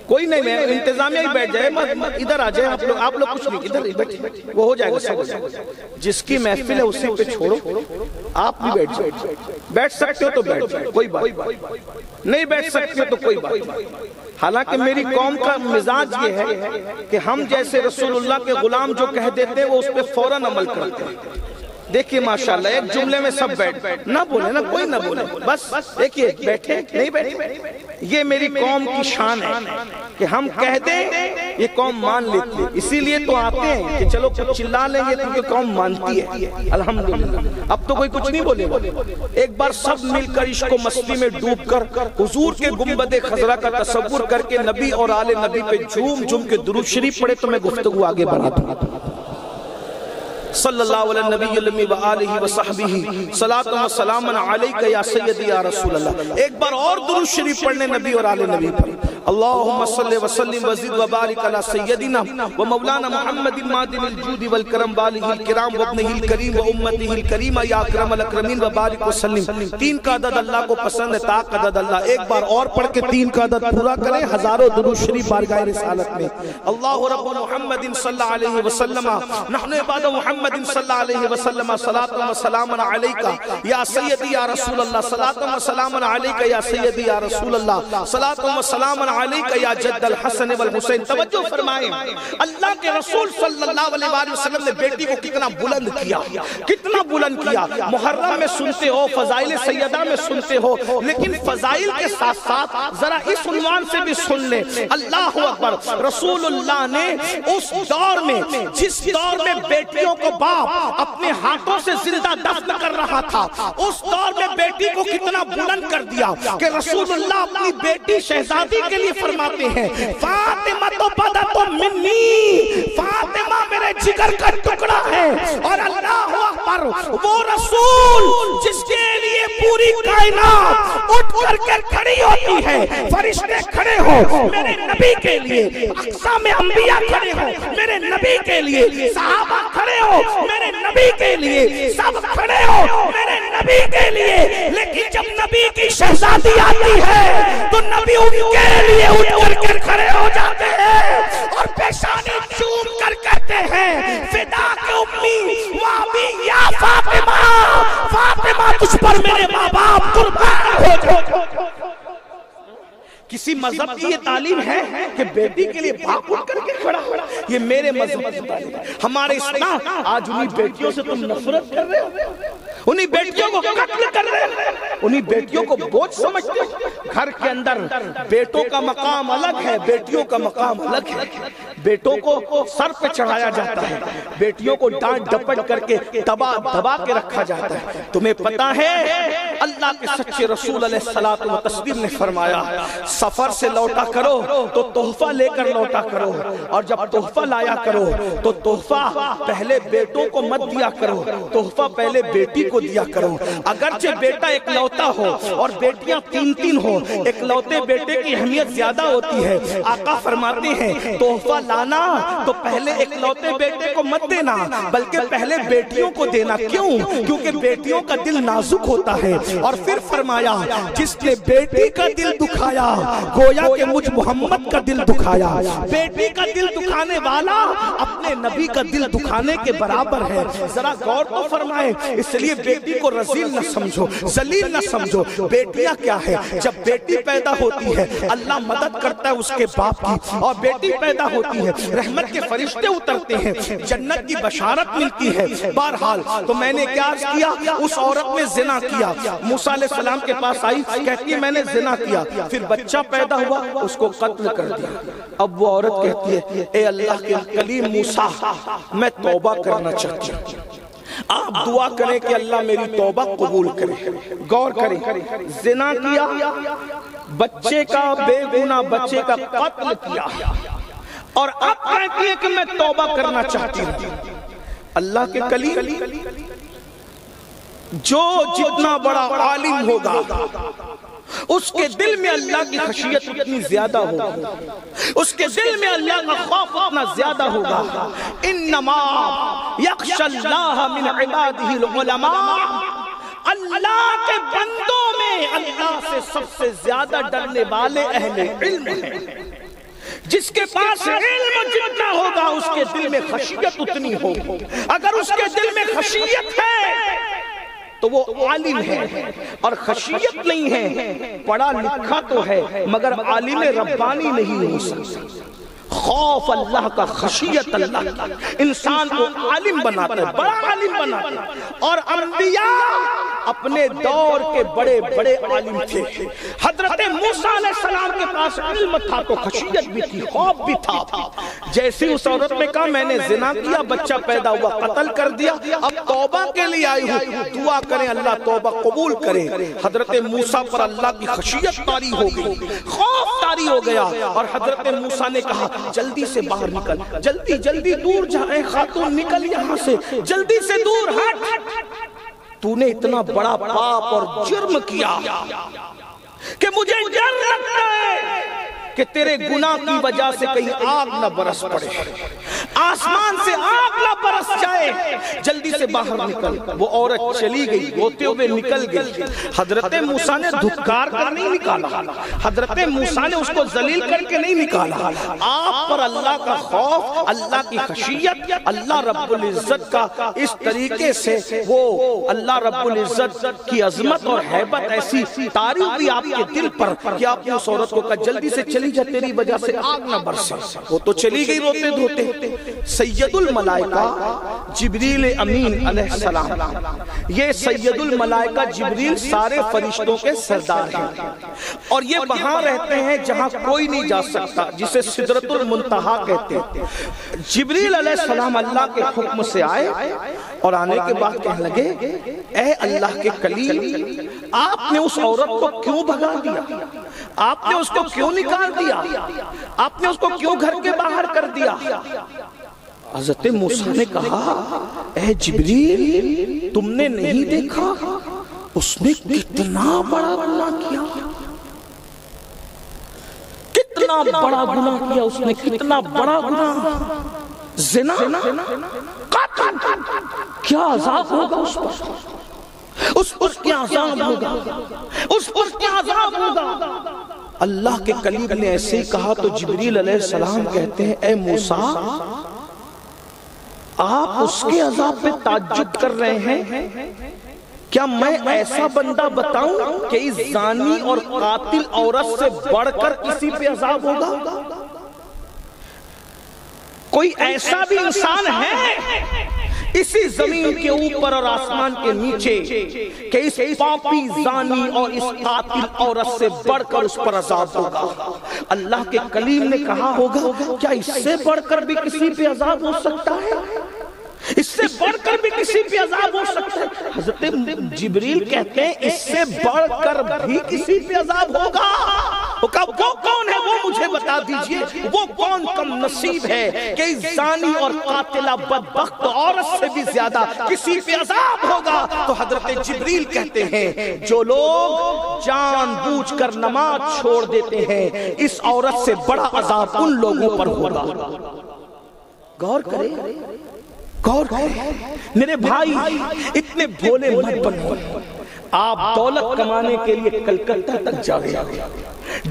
کوئی نہیں, میں انتظامیہ ہی بیٹھ جائے, ادھر آ جائے آپ لوگ کچھ نہیں, ادھر بیٹھے, وہ ہو جائے گا سب. جس کی محفل ہے اسی پہ چھوڑو, آپ بھی بیٹھ جائے. بیٹھ سکتے ہو تو بیٹھ جائے, کوئی بات نہیں, بیٹھ سکتے ہو تو کوئی بات. حالانکہ میری قوم کا مزاج یہ ہے کہ ہم جیسے رسول اللہ کے غلام جو کہہ دیتے ہیں وہ اس پہ فوراً عمل کرتے ہیں. دیکھیے ماشاءاللہ ایک جملے میں سب بیٹھ نہ بولے, نہ کوئی نہ بولے, بس دیکھیے بیٹھے نہیں بیٹھے. یہ میری قوم کی شان ہے کہ ہم کہہ دیں یہ قوم مان لیتی ہے, اسی لیے تو آتے ہیں کہ چلو کچھ چلا لیں گے کیونکہ قوم مانتی ہے. الحمدللہ اب تو کوئی کچھ نہیں بولے گا. ایک بار سب مل کر عشق و مستی میں ڈوب کر حضور کے گنبد خضرا کا تصور کر کے نبی اور آل نبی پہ جھوم جھوم کے درود شریف پڑھے تو میں گفتگو آگے بڑھاتا ہوں. صلی اللہ علیہ نبی المی وآلہ وصحبہ صلاۃ و سلام علیک یا سیدی یا رسول اللہ. ایک بار اور درود شریف پڑھنے نبی اور آل نبی پر. اللہم صلی وسلم وزد وبارک علی سیدنا و مولانا محمد مادن الجود والکرم والہ الکرام وابنہ الکریم و امتہ الکریمہ یا اکرم الاکرمین وبارک وسلم. 3 کا عدد اللہ کو پسند ہے، تا کا عدد اللہ. ایک بار اور پڑھ کے 3 کا عدد پورا کریں، ہزاروں درود شریف بارگاہ رسالت میں. اللہ رب محمد صلی اللہ علیہ وسلم نحن عباد محمد صلی اللہ علیہ وسلم صلاۃ و سلام علیکہ یا سیدی یا رسول اللہ، صلاۃ و سلام علیکہ یا سیدی یا رسول اللہ، صلاۃ و سلام علیکہ یا جد الحسن والحسین. توجہ فرمائیں، اللہ کے رسول صلی اللہ علیہ وسلم نے بیٹی کو کتنا بلند کیا، کتنا بلند کیا. محرم میں سنتے ہو، فضائل سیدہ میں سنتے ہو، لیکن فضائل کے ساتھ ساتھ ذرا اس عنوان سے بھی سن لیں. اللہ اکبر. رسول اللہ نے اس دور میں، جس دور میں بیٹیوں کو باپ اپنے ہاتھوں سے زندہ دفن کر رہا تھا، اس دور میں بیٹی کو کتنا بلند کر دیا کہ رسول اللہ اپنی بیٹی شہزادی کے لیے فرماتے ہیں فاطمہ تو بدت منی، فاطمہ میرے جگر کا ٹکڑا ہے. اور اللہ اکبر، وہ رسول جس کے لیے پوری کائنات اٹھ کر کے کھڑی ہوتی ہے، فرشتے کھڑے ہو میرے نبی کے لیے، اقسام انبیاء کھڑے ہو میرے نبی کے لیے، صحابہ کھڑے ہو میرے نبی کے لیے، سب کھڑے ہو میرے نبی کے لیے. لیکن جب نبی کی شہزادی آتی ہے تو نبی ان کے لیے اٹھ کر کے کھڑے ہو جاتے ہیں اور پیشانی چوم کر کہتے ہیں فدا کے امی وابی یا فاطمہ، فاطمہ تجھ پر میرے ماں باپ قربان ہو جائے. کسی مذہب کی یہ تعلیم ہے کہ بیٹی کے لیے باپ اٹھ کر کے کھڑا ہو؟ یہ میرے مذہب کی تعلیم ہے. ہمارے اسلام آج انہی بیٹیوں سے تم نفرت کر رہے ہو، انہی بیٹیوں کو قتل کر رہے ہو، انہی بیٹیوں کو بوجھ سمجھتے ہو. گھر کے اندر بیٹوں کا مقام الگ ہے، بیٹیوں کا مقام الگ ہے. بیٹوں کو سر پہ چڑھایا جاتا ہے، بیٹیوں کو ڈانٹ ڈپٹ کر کے دبا کے رکھا جاتا ہے. تمہیں پتا ہے اللہ کے سچے رسول علیہ الصلوۃ والتسلیم نے فرمایا سفر سے لوٹا کرو تو تحفہ لے کر لوٹا کرو، اور جب تحفہ لایا کرو تو تحفہ پہلے بیٹوں کو مت دیا کرو، تحفہ پہلے بیٹی کو دیا کرو. اگرچہ بیٹا ایک لوتا ہو اور بیٹیاں 3 ہو، ایک لوتے بیٹے کی اہمیت زیادہ ہوتی ہے. آقا فرماتے ہیں تحفہ لانا تو پہلے ایک لوتے بیٹے کو مت دینا، بلکہ پہلے بیٹیوں کو دینا. کیوں؟ کیونکہ بیٹیوں کا دل نازک ہوتا ہے. اور پھر فرمایا جس نے بیٹی کا دل دکھایا گویا کہ مجھ محمد کا دل دکھایا. بیٹی کا دل دکھانے والا اپنے نبی کا دل دکھانے کے برابر ہے. ذرا غور تو فرمائیں. اس لیے بیٹی کو رذیل نہ سمجھو، ذلیل نہ سمجھو. بیٹیاں کیا ہے؟ جب بیٹی پیدا ہوتی ہے اللہ مدد کرتا ہے اس کے باپ کی، اور بیٹی پیدا ہوتی ہے رحمت کے فرشتے اترتے ہیں، جنت کی بشارت ملتی ہے. بہرحال تو میں نے کیا عرض کیا؟ اس عورت نے زنا کیا. موسیٰ علیہ السلام کے پاس آئی، کہتی ہے میں نے زنا کیا. پھر بچہ پیدا ہوا، اس کو قتل کر دیا. اب وہ عورت کہتی ہے اے اللہ کے کلیم موسیٰ میں توبہ کرنا چاہتی ہوں، آپ دعا کریں کہ اللہ میری توبہ قبول کرے. غور کریں، زنا کیا، بچے کا، بے گناہ بچے کا قتل کیا، اور اب کہتی ہے کہ میں توبہ کرنا چاہتی ہوں. اللہ کے کلیم جو جتنا بڑا عالم ہوگا اس کے دل میں اللہ کی خشیت اتنی زیادہ ہوگا، اس کے دل میں اللہ کا خوف اتنا زیادہ ہوگا. انما یخشی اللہ من عبادہ العلماء، اللہ کے بندوں میں اللہ سے سب سے زیادہ ڈرنے والے اہل علم ہیں. جس کے پاس علم جتنا ہوگا اس کے دل میں خشیت اتنی ہوگی. اگر اس کے دل میں خشیت ہے تو وہ عالم ہے، اور خشیت نہیں ہے پڑھا لکھا تو ہے مگر عالم ربانی نہیں ہو سکتا. خوف اللہ کا، خشیت اللہ کا انسان کو عالم بناتا ہے، بڑا عالم بناتا ہے. اور انبیاء اپنے دور کے بڑے بڑے عالم تھے. حضرت موسیٰ علیہ السلام کے پاس علم تھا تو خشیت بھی تھی، خوف بھی تھا. جیسے اس عورت نے کہا میں نے زنا کیا، بچہ پیدا ہوا، قتل کر دیا، اب توبہ کے لیے آئی ہوں، دعا کریں اللہ توبہ قبول کرے. حضرت موسیٰ پر اللہ کی خشیت طاری ہو گئی، خوف طاری ہو گیا. اور حضرت موسیٰ نے کہا جلدی سے باہر نکل، جلدی جلدی دور جا، اے خاتون نکل یہاں سے، جلدی سے دور ہٹ. تو نے اتنا بڑا پاپ اور جرم کیا کہ مجھے ڈر لگتا ہے کہ تیرے گناہ کی وجہ سے کہیں آگ نہ برس پڑے، آسمان سے آگ نہ برس جائے، جلدی سے باہر نکل۔ وہ عورت چلی گئی، روتے ہوئے نکل گئی۔ حضرت موسیٰ نے دھکار کر نہیں نکالا، حضرت موسیٰ نے اس کو ذلیل کر کے نہیں نکالا۔ آپ پر اللہ کا خوف، اللہ کی خشیت، اللہ رب العزت کا اس طریقے سے وہ اللہ رب العزت کی عظمت اور حیبت ایسی تاری ہوئی آپ کے دل پر کہ آپ نے اس عورت کو کہا جلدی سے چلی جا، تیری وجہ سے آگ نہ برسے۔ وہ تو چلی گئی روتے دھوتے۔ سید الملائکہ جبریل امین علیہ السلام، یہ سید الملائکہ جبریل سارے فرشتوں کے سردار ہیں، اور یہ وہاں رہتے ہیں جہاں کوئی نہیں جا سکتا، جسے سدرۃ المنتہا کہتے ہیں۔ جبریل علیہ السلام اللہ کے حکم سے آئے اور آنے کے بعد کہنے لگے اے اللہ کے کلیم، آپ نے اس عورت کو کیوں بھگا دیا؟ آپ نے اس کو کیوں نکال دیا؟ آپ نے اس کو کیوں گھر کے باہر کر دیا؟ حضرت موسیٰ نے کہا اے جبریل، تم نے نہیں دیکھا اس نے کتنا بڑا گناہ کیا؟ کتنا بڑا گناہ کیا اس نے، کتنا بڑا گناہ، زنا، قتل، کیا عذاب ہوگا اس پر، اس پر کیا عذاب ہوگا، اس پر کیا عذاب ہوگا۔ اللہ کے کلیم نے ایسے ہی کہا تو جبریل علیہ السلام کہتے ہیں اے موسیٰ، آپ اس کے عذاب پہ تعجب کر رہے ہیں، کیا میں ایسا بندہ بتاؤں کہ اس زانی اور قاتل عورت سے بڑھ کر کسی پہ عذاب ہوگا؟ کوئی ایسا بھی انسان ہے اسی زمین کے اوپر اور آسمان کے نیچے کہ اس پاپی زانی اور اس قاتل عورت سے بڑھ کر اس پر عذاب ہوگا؟ اللہ کے کلیم نے کہا ہوگا کیا اس سے بڑھ کر بھی کسی پہ عذاب ہو سکتا ہے؟ اس سے بڑھ کر بھی کسی پہ عذاب ہو سکتا ہے؟ حضرت جبریل کہتے ہیں اس سے بڑھ کر بھی کسی پہ عذاب ہوگا۔ وہ کون ہے وہ مجھے بتا دیجئے، وہ کون کم نصیب ہے کہ اس زانی اور قاتلہ بدبخت عورت سے بھی زیادہ کسی پہ عذاب ہوگا؟ تو حضرت جبریل کہتے ہیں جو لوگ جان بوجھ کر نماز چھوڑ دیتے ہیں اس عورت سے بڑا عذاب ان لوگوں پر ہوگا۔ غور کریں، غور کریں میرے بھائی، اتنے بھولے مت بنو۔ آپ دولت کمانے کے لیے کلکتہ تک جا رہے ہو،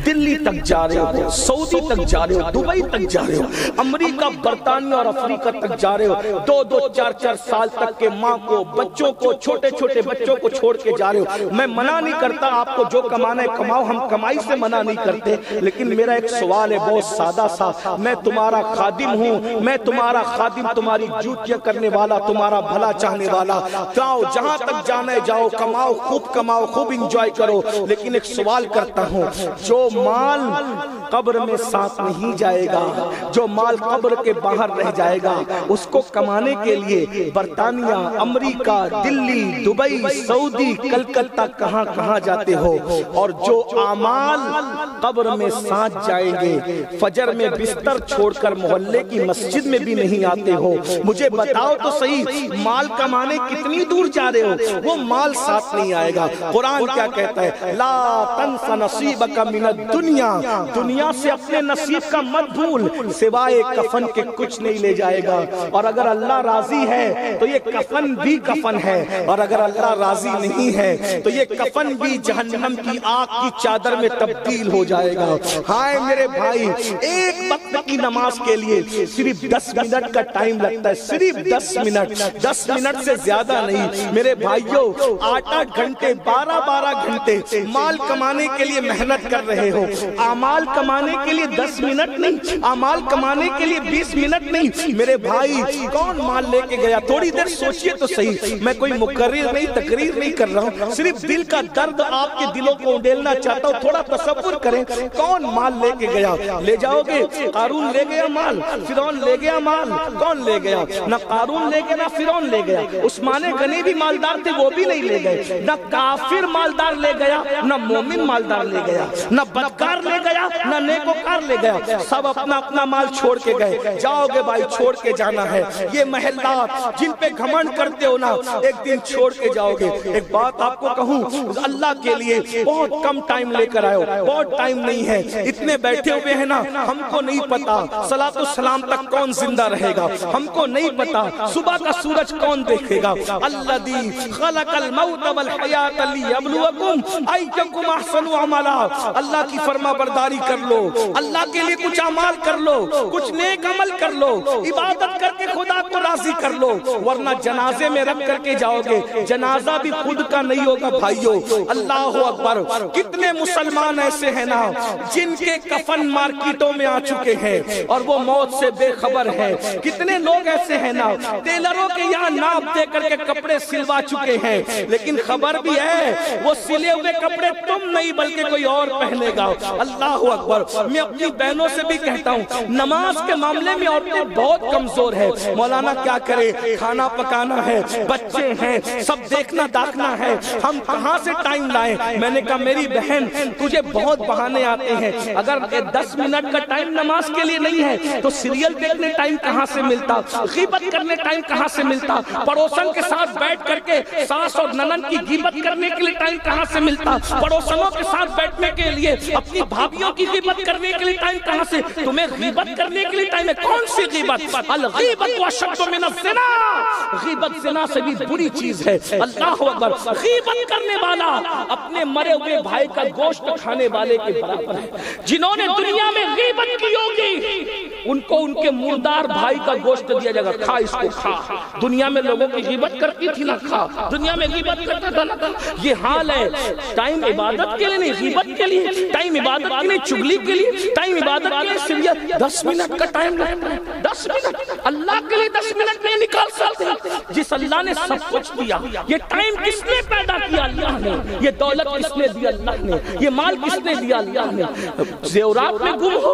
دلی تک جا رہے ہو، سعودی تک جا رہے ہو، دبئی تک جا رہے ہو، امریکہ، برطانیہ اور افریقہ تک جا رہے ہو، 2-2 4-4 سال تک کے ماں کو، بچوں کو، چھوٹے چھوٹے بچوں کو چھوڑ کے جا رہے ہو۔ میں منع نہیں کرتا آپ کو جو کمانا ہے کماؤ، ہم کمائی سے منع نہیں کرتے، لیکن میرا ایک سوال ہے بہت سادہ سا، میں تمہارا خادم ہوں، میں تمہارا خادم، تمہاری جوتیاں کرنے والا، تمہارا بھلا چاہنے والا، جاؤ جہاں تک جانا ہے جاؤ، کماؤ، خوب کماؤ، خوب انجوائے کرو، لیکن ایک سوال کرتا ہوں، جو مال قبر میں ساتھ نہیں جائے گا، جو مال قبر کے باہر رہ جائے گا، اس کو کمانے کے لیے برطانیہ، امریکہ، دلی، دبئی، سعودی، کلکتہ کہاں کہاں جاتے ہو؟ اور جو اعمال قبر میں ساتھ جائیں گے، فجر میں بستر چھوڑ کر محلے کی مسجد میں بھی نہیں آتے ہو، مجھے بتاؤ تو صحیح مال کمانے کتنی دور جا رہے ہو؟ وہ مال ساتھ نہیں آئے گا۔ قرآن کیا کہتا ہے؟ لا تنس نصیبک من الدنیا، دنیا سے اپنے نصیب کا مت بھول، سوائے کفن کے کچھ نہیں لے جائے گا، اور اگر اللہ راضی ہے تو یہ کفن بھی کفن ہے، اور اگر اللہ راضی نہیں ہے تو یہ کفن بھی جہنم کی آگ کی چادر میں تبدیل ہو جائے گا۔ ہائے میرے بھائی، ایک وقت کی نماز کے لیے صرف 10 منٹ کا ٹائم لگتا ہے، صرف 10 منٹ، 10 منٹ سے زیادہ نہیں۔ میرے بھائیوں 8-8 گھنٹے، 12-12 گھنٹے مال کمانے کے لیے محنت کر رہے ہو، اعمال کمانے کے لیے 10 منٹ نہیں، اعمال کمانے کے لیے 20 منٹ نہیں۔ میرے بھائی کون مال لے کے گیا؟ تھوڑی دیر سوچئے تو صحیح، میں کوئی مقرر نہیں، تقریر نہیں کر رہا ہوں، صرف دل کا درد آپ کے دلوں کو اڈیلنا چاہتا ہوں، تھوڑا تصور کریں کون مال لے کے گیا؟ لے جاؤ گے؟ قارون لے گیا مال، فرعون لے گیا مال، کون لے گیا؟ نہ قارون لے گیا نہ فرعون لے گیا، عثمان غنی بھی مالدار تھے وہ بھی نہیں لے گئے، نہ کافر مالدار لے گیا نہ مومن مالدار لے گیا، نہ بدکار لے گیا نہ یہاں نیکوکار لے گیا، سب اپنا اپنا مال چھوڑ کے گئے. جاؤ گے بھائی چھوڑ کے جانا ہے. یہ محلات جن پہ گھمنڈ کرتے ہو نا ایک دن چھوڑ کے جاؤ گے. ایک بات آپ کو کہوں، اللہ کے لیے بہت کم ٹائم لے کر آئے ہو، بہت ٹائم نہیں ہے. اتنے بیٹھے ہوئے ہیں نا، ہم کو نہیں پتا صلاۃ السلام تک کون زندہ رہے گا، ہم کو نہیں پتا صبح کا سورج کون دیکھے گا. الذی خلق الموت والحیات لیبلوکم ایکم احسن عملا. اللہ کی فرما برداری کر لو، اللہ کے لیے کچھ اعمال کر لو، کچھ نیک عمل کر لو، عبادت کر کے خدا کو راضی کر لو، ورنہ جنازے میں رکھ کر کے جاؤ گے، جنازہ بھی خود کا نہیں ہوگا. بھائیو اللہ اکبر. کتنے مسلمان ایسے ہیں نا جن کے کفن مارکیٹوں میں آ چکے ہیں اور وہ موت سے بے خبر ہیں. کتنے لوگ ایسے ہیں نا ٹیلروں کے یہاں ناپ دے کر کے کپڑے سلوا چکے ہیں، لیکن خبر بھی ہے وہ سلے ہوئے کپڑے تم نہیں بلکہ کوئی اور پہنے گا. اللہ اکبر. میں اپنی بہنوں سے بھی کہتا ہوں نماز کے معاملے میں عورتیں بہت کمزور ہے. مولانا کیا کرے، کھانا پکانا ہے، بچے ہیں، سب دیکھنا داکھنا ہے، ہم کہاں سے ٹائم لائیں. میں نے کہا میری بہن تجھے بہت بہانے آتے ہیں، اگر 10 منٹ کا ٹائم نماز کے لیے نہیں ہے تو سیریل دیکھنے ٹائم کہاں سے ملتا، غیبت کرنے ٹائم کہاں سے ملتا، پڑوسن کے ساتھ بیٹھ کر کے ساس اور ننند کی غیبت کرنے کے لیے ٹائم کہاں سے ملتا، پڑوسنوں کے ساتھ بیٹھنے کے لیے اپنی بھابیوں کی غیبت کرنے کے لیے ٹائم کہاں سے. تمہیں غیبت کرنے کے لیے ٹائم ہے. کون سی غیبت؟ الغیبت اشد من الزنا. غیبت زنا سے بھی بری چیز ہے. اللہ اکبر. غیبت کرنے والا اپنے مرے ہوئے بھائی کا گوشت کھانے والے کے برابر ہے. جنہوں نے دنیا میں غیبت کی ہوگی ان کو ان کے مردار بھائی کا گوشت دیا جائے گا، کھا اس کو کھا. دنیا میں لوگوں کی غیبت کرتی تھی نا، کھا. دنیا میں غیبت کرتا تھا نا. یہ حال ہے. ٹائم عبادت کے لیے نہیں، غیبت کے لیے. ٹائم عبادت کے لیے، چگلی کے لیے. ٹائم عبادت کے لیے صرف 10 منٹ کا ٹائم لگتا ہے. 10 منٹ اللہ کے لیے 10 منٹ نہیں نکال سکتے. جس اللہ نے سب کچھ دیا، یہ ٹائم کس نے پیدا کیا؟ اللہ نے. یہ دولت کس نے دی؟ اللہ نے. یہ مال کس نے دیا؟ اللہ نے. زیورات میں گم ہو،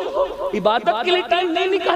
عبادت کے لیے ٹائم نہیں نکال